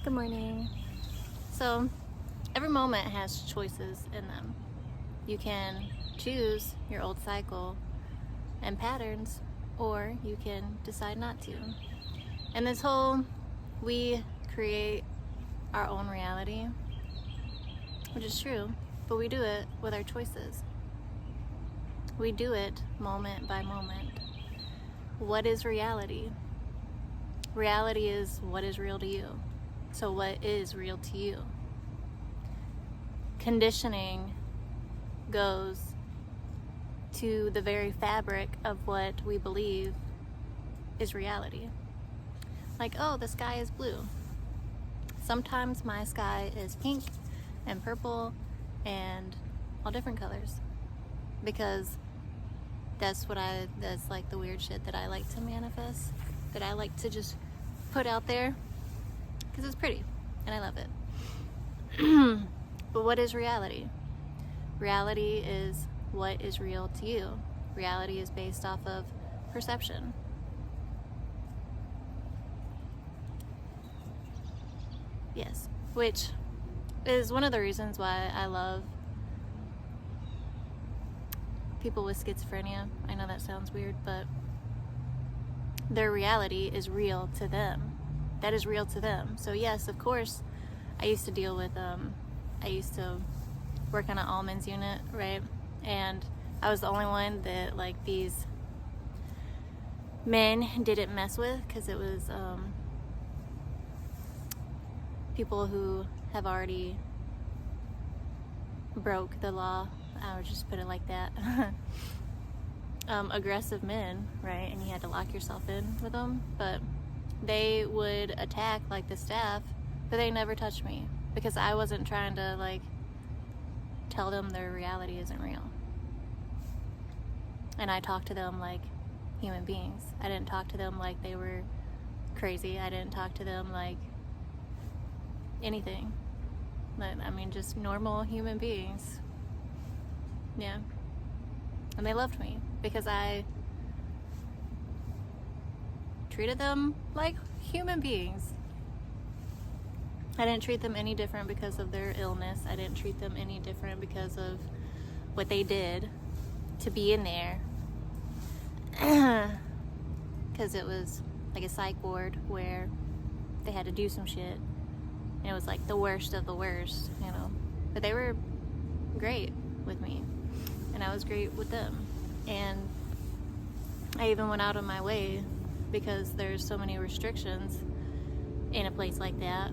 Good morning. So, every moment has choices in them. You can choose your old cycle and patterns, or you can decide not to. And this whole we create our own reality, which is true, but we do it with our choices. We do it moment by moment. What is reality? Reality is what is real to you. So, what is real to you? Conditioning goes to the very fabric of what we believe is reality. Like, oh, the sky is blue. Sometimes my sky is pink and purple and all different colors, because that's like the weird shit that I like to manifest, that I like to just put out there, because it's pretty and I love it. But what is reality? Reality is what is real to you. Reality is based off of perception. Yes, which is one of the reasons why I love people with schizophrenia. I know that sounds weird, but their reality is real to them. That is real to them. So yes, of course, I used to deal with, I used to work on an almonds unit, right? And I was the only one that like these men didn't mess with, because it was people who have already broke the law. I would just put it like that. Aggressive men, right? And you had to lock yourself in with them. But they would attack like the staff, but they never touched me, because I wasn't trying to like tell them their reality isn't real. And I talked to them like human beings. I didn't talk to them like they were crazy. I didn't talk to them like anything. I mean, just normal human beings. Yeah. And they loved me because I treated them like human beings. I didn't treat them any different because of their illness. I didn't treat them any different because of what they did to be in there. Because it was like a psych ward where they had to do some shit. And it was like the worst of the worst, you know. But they were great with me. And I was great with them. And I even went out of my way, because there's so many restrictions in a place like that.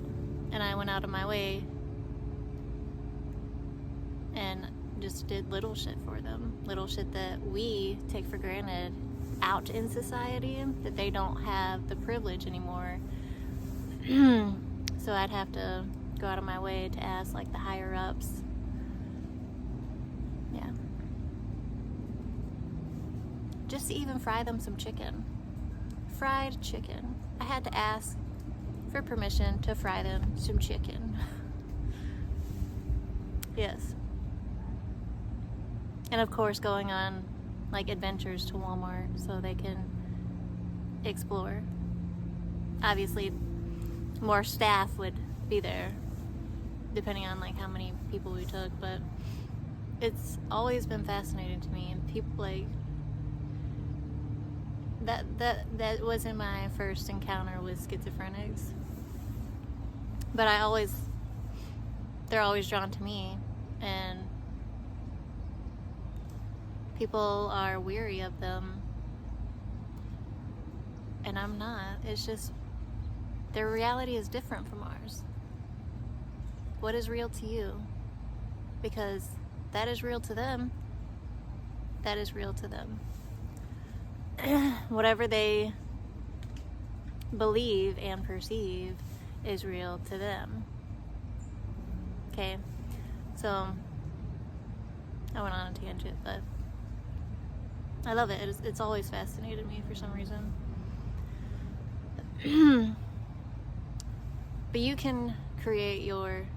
And I went out of my way and just did little shit for them. Little shit that we take for granted out in society, that they don't have the privilege anymore. So I'd have to go out of my way to ask like the higher ups. Yeah. Just to even fry them some chicken. Fried chicken. I had to ask for permission to fry them some chicken. Yes. And of course going on like adventures to Walmart so they can explore. Obviously more staff would be there depending on like how many people we took, but it's always been fascinating to me. And people like that wasn't my first encounter with schizophrenics, but they're always drawn to me, and people are weary of them, and I'm not. It's just their reality is different from ours. What is real to you? Because that is real to them. That is real to them. Whatever they believe and perceive is real to them. Okay, so I went on a tangent, but I love it. It's always fascinated me for some reason. But you can create your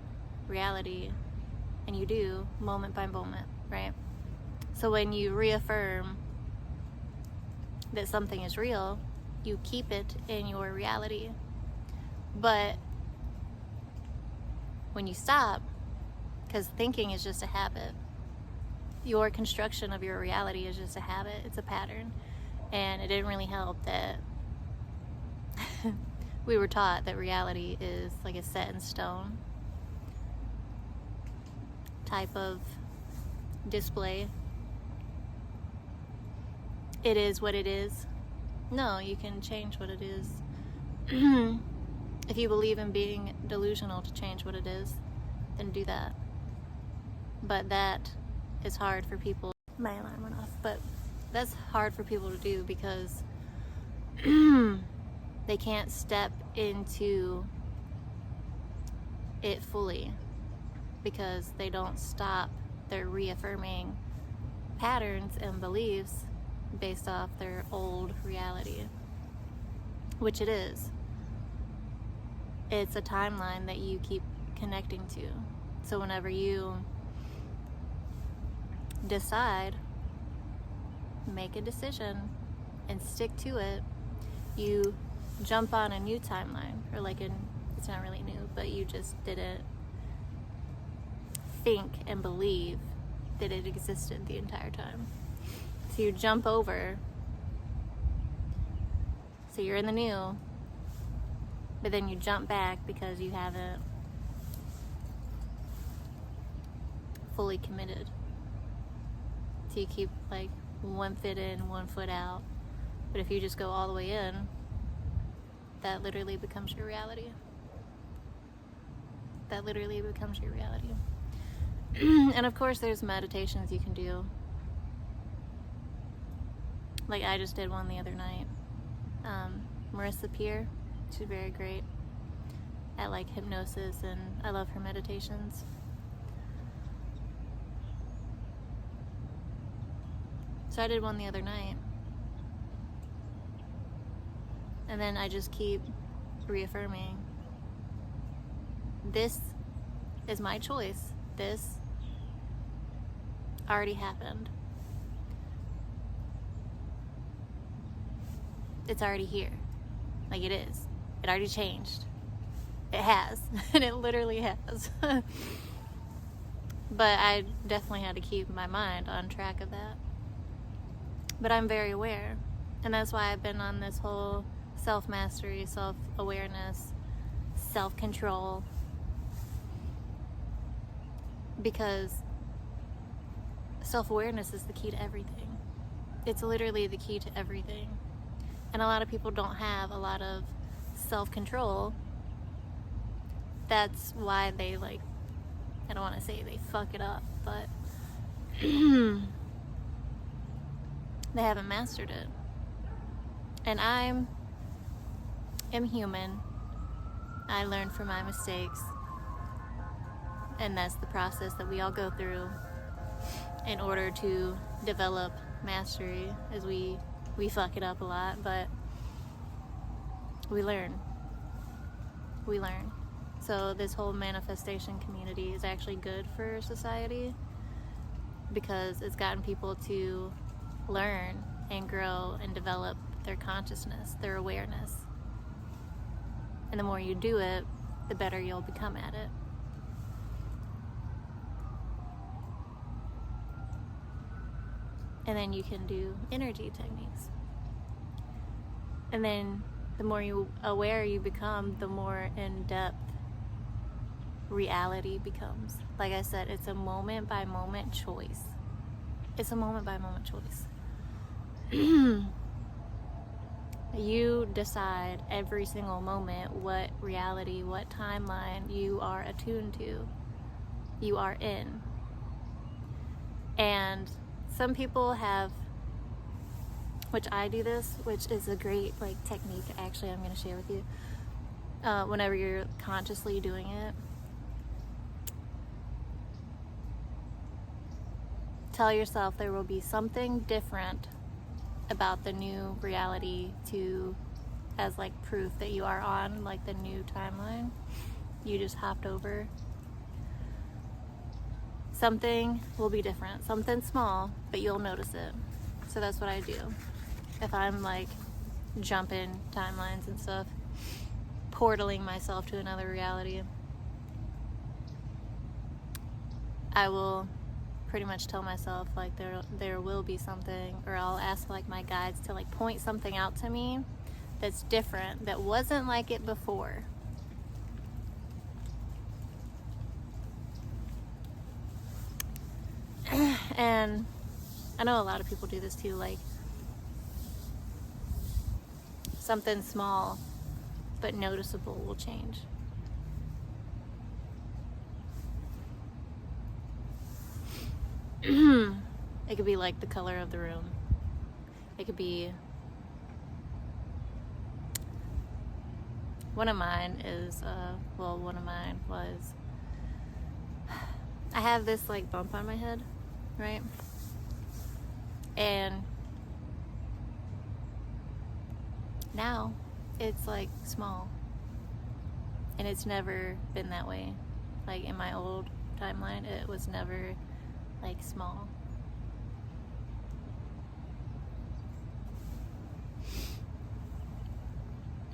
reality, and you do, moment by moment, right? So when you reaffirm that something is real, you keep it in your reality. But when you stop, because thinking is just a habit. Your construction of your reality is just a habit. It's a pattern. And it didn't really help that we were taught that reality is like a set in stone type of display. It is what it is. No, you can change what it is. If you believe in being delusional to change what it is, then do that. But that is hard for people. My alarm went off, but that's hard for people to do because they can't step into it fully because they don't stop their reaffirming patterns and beliefs based off their old reality, which it is. It's a timeline that you keep connecting to. So whenever you decide, make a decision and stick to it, you jump on a new timeline, or like it's not really new, but you just didn't think and believe that it existed the entire time. So you jump over, so you're in the new, but then you jump back because you haven't fully committed. So you keep like one foot in, one foot out. But if you just go all the way in, that literally becomes your reality. That literally becomes your reality. And of course there's meditations you can do. Like I just did one the other night. Marissa Peer, she's very great at like hypnosis, and I love her meditations. So I did one the other night. And then I just keep reaffirming, this is my choice. This already happened. It's already here. Like it is. It already changed. It has. And it literally has. But I definitely had to keep my mind on track of that. But I'm very aware. And that's why I've been on this whole self-mastery, self-awareness, self-control. Because self-awareness is the key to everything. It's literally the key to everything. And a lot of people don't have a lot of self-control. That's why they like, I don't want to say they fuck it up, but they haven't mastered it. And I am human. I learn from my mistakes. And that's the process that we all go through in order to develop mastery, as we fuck it up a lot, but we learn. We learn. So this whole manifestation community is actually good for society because it's gotten people to learn and grow and develop their consciousness, their awareness. And the more you do it, the better you'll become at it. And then you can do energy techniques. And then the more aware you become, the more in-depth reality becomes. Like I said, it's a moment by moment choice. It's a moment by moment choice. You decide every single moment what reality, what timeline you are attuned to, you are in. And some people have, which I do this, which is a great like technique actually I'm going to share with you. Whenever you're consciously doing it, tell yourself there will be something different about the new reality as like proof that you are on like the new timeline you just hopped over. Something will be different, something small, but you'll notice it. So that's what I do. If I'm like jumping timelines and stuff, portaling myself to another reality, I will pretty much tell myself like there will be something, or I'll ask like my guides to like point something out to me that's different, that wasn't like it before. And I know a lot of people do this too, like something small but noticeable will change. It could be like the color of the room. It could be, one of mine was, I have this like bump on my head, right? And now it's like small, and it's never been that way. Like in my old timeline, it was never like small.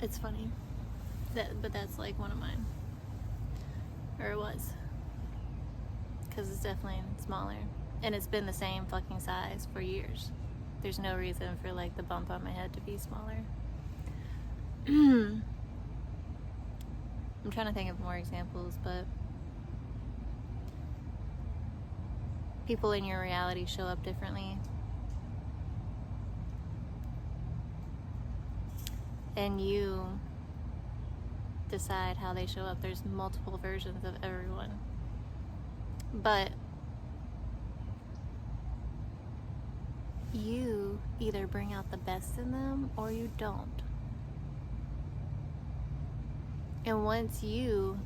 It's funny, but that's like one of mine, or it was, because it's definitely smaller, and it's been the same fucking size for years. There's no reason for like the bump on my head to be smaller. I'm trying to think of more examples, but people in your reality show up differently. And you decide how they show up. There's multiple versions of everyone. But you either bring out the best in them or you don't. And once you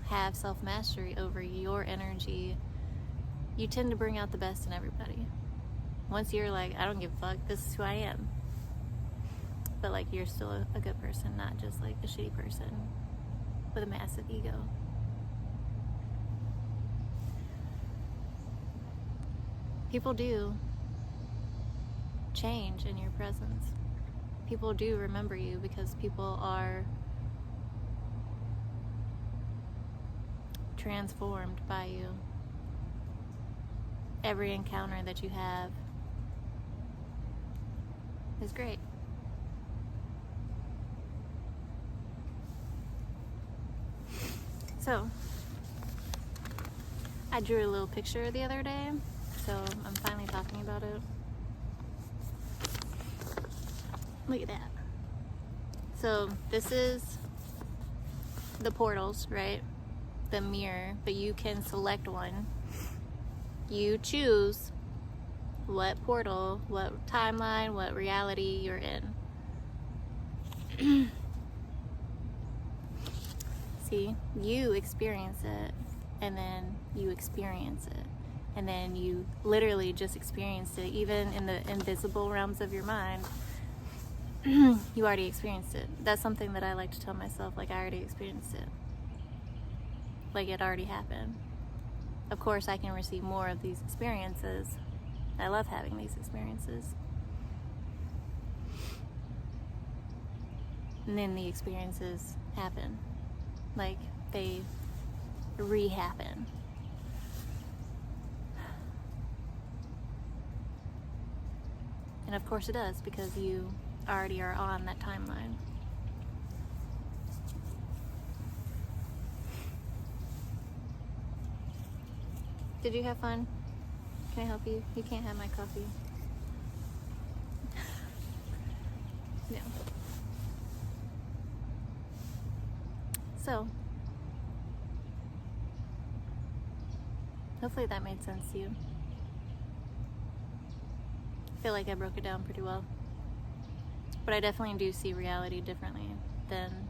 have self-mastery over your energy, you tend to bring out the best in everybody. Once you're like, I don't give a fuck, this is who I am. But like, you're still a good person, not just like a shitty person with a massive ego. People do change in your presence. People do remember you because people are transformed by you. Every encounter that you have is great. So, I drew a little picture the other day, so I'm finally talking about it. Look at that. So, this is the portals, right? The mirror, but you can select one. You choose what portal, what timeline, what reality you're in. See, you experience it, and then you experience it, and then you literally just experienced it. Even in the invisible realms of your mind, you already experienced it. That's something that I like to tell myself, like, I already experienced it. Like, it already happened. Of course, I can receive more of these experiences. I love having these experiences. And then the experiences happen. Like, they re-happen. And of course it does, because you already are on that timeline. Did you have fun? Can I help you? You can't have my coffee. No. So, hopefully that made sense to you. I feel like I broke it down pretty well. But I definitely do see reality differently than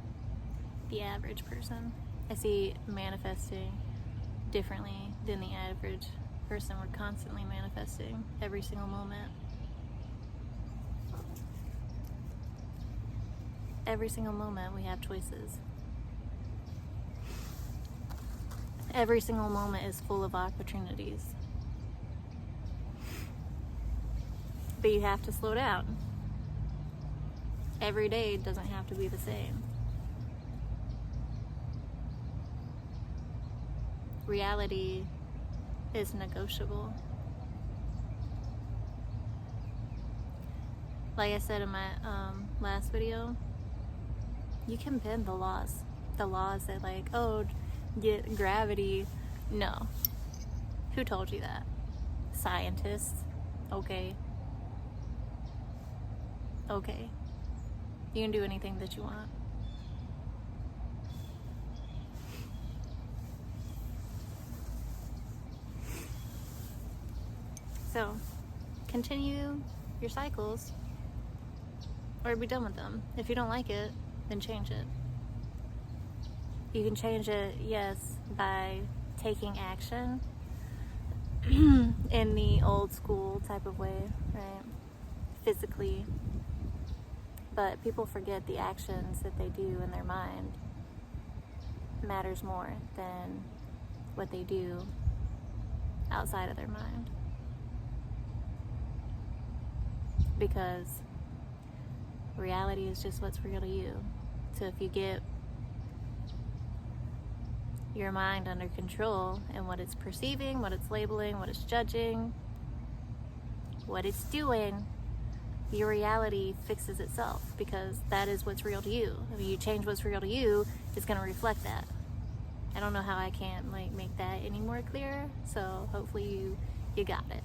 the average person. I see manifesting differently than the average person. We're constantly manifesting every single moment. Every single moment we have choices. Every single moment is full of opportunities. But you have to slow down. Every day doesn't have to be the same. Reality is negotiable. Like I said in my last video, you can bend the laws. The laws that like, oh, get gravity. No. Who told you that? Scientists. Okay. Okay. You can do anything that you want. So, continue your cycles or be done with them. If you don't like it, then change it. You can change it, yes, by taking action in the old school type of way, right? Physically. But people forget the actions that they do in their mind matters more than what they do outside of their mind. Because reality is just what's real to you. So if you get your mind under control and what it's perceiving, what it's labeling, what it's judging, what it's doing, your reality fixes itself, because that is what's real to you. If you change what's real to you, it's going to reflect that. I don't know how I can like make that any more clear, so hopefully you got it.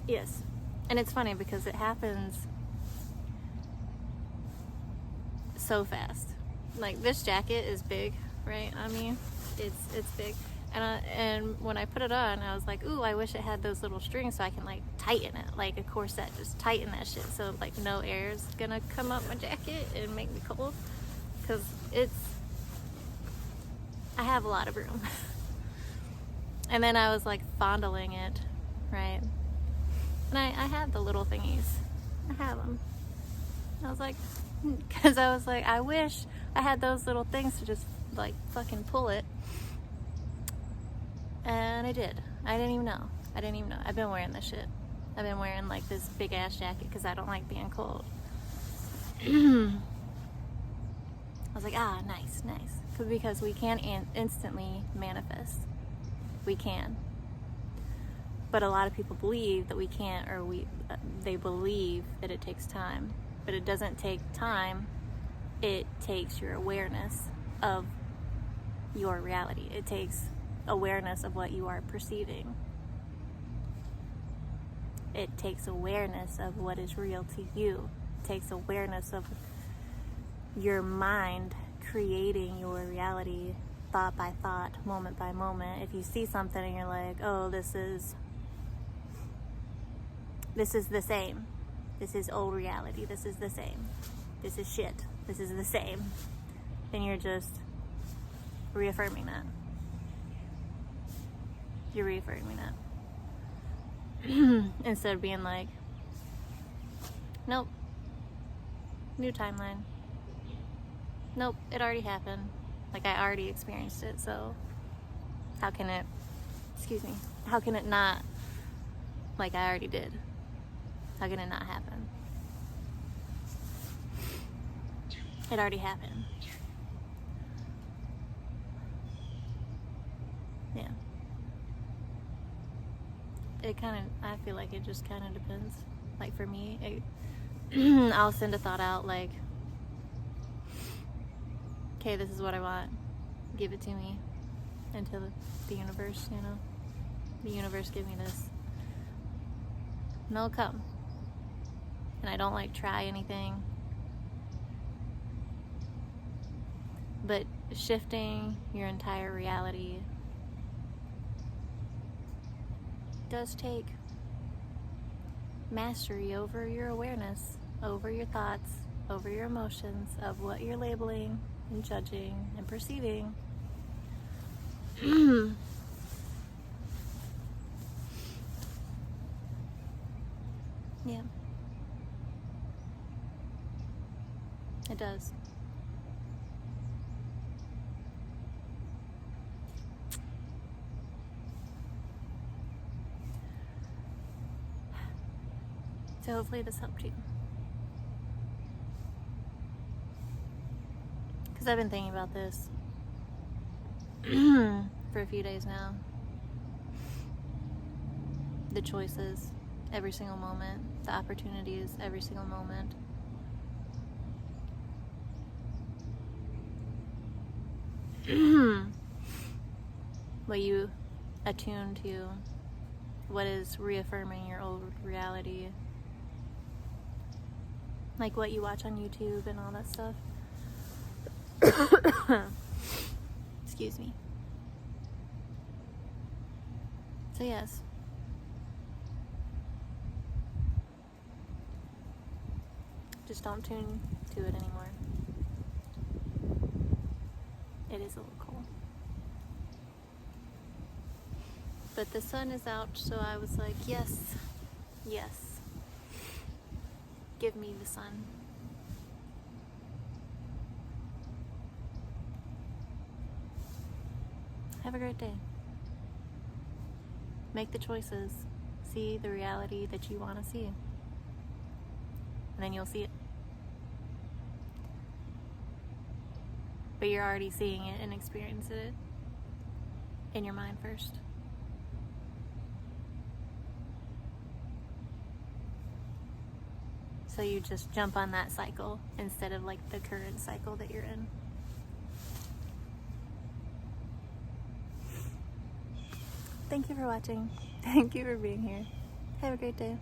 Yes. And it's funny because it happens so fast. Like, this jacket is big, right? I mean, it's big. And when I put it on, I was like, ooh, I wish it had those little strings so I can like tighten it, like a corset. Just tighten that shit so like no air is gonna come up my jacket and make me cold, because I have a lot of room. And then I was like fondling it, right? And I have the little thingies. I have them. I was like, because I was like, I wish I had those little things to just like fucking pull it. And I did. I didn't even know. I've been wearing this shit. I've been wearing like this big ass jacket because I don't like being cold. I was like, nice. Because we can instantly manifest. We can. But a lot of people believe that we can't, or they believe that it takes time. But it doesn't take time. It takes your awareness of your reality. It takes awareness of what you are perceiving. It takes awareness of what is real to you. It takes awareness of your mind creating your reality thought by thought, moment by moment. If you see something and you're like, oh, this is the same. This is old reality. This is the same. This is shit. This is the same. Then you're just reaffirming that. You're reaffirming that. Instead of being like, nope, new timeline. Nope, it already happened. Like, I already experienced it, so how can it not, like I already did? How can it not happen? It already happened. Yeah. I feel like it just kind of depends. Like, for me, I'll send a thought out like, okay, this is what I want. Give it to me. Into the universe, The universe, give me this. And they'll come. And I don't like try anything. But shifting your entire reality does take mastery over your awareness, over your thoughts, over your emotions, of what you're labeling and judging and perceiving. Yeah. It does. So hopefully this helped you. Because I've been thinking about this for a few days now. The choices, every single moment. The opportunities, every single moment. What you attune to, what is reaffirming your old reality, like what you watch on YouTube and all that stuff. Excuse me. So yes, just don't tune to it anymore. It is a little cold. But the sun is out, so I was like, yes, yes. Give me the sun. Have a great day. Make the choices. See the reality that you want to see. And then you'll see it. But you're already seeing it and experiencing it in your mind first. So you just jump on that cycle instead of like the current cycle that you're in. Thank you for watching. Thank you for being here. Have a great day.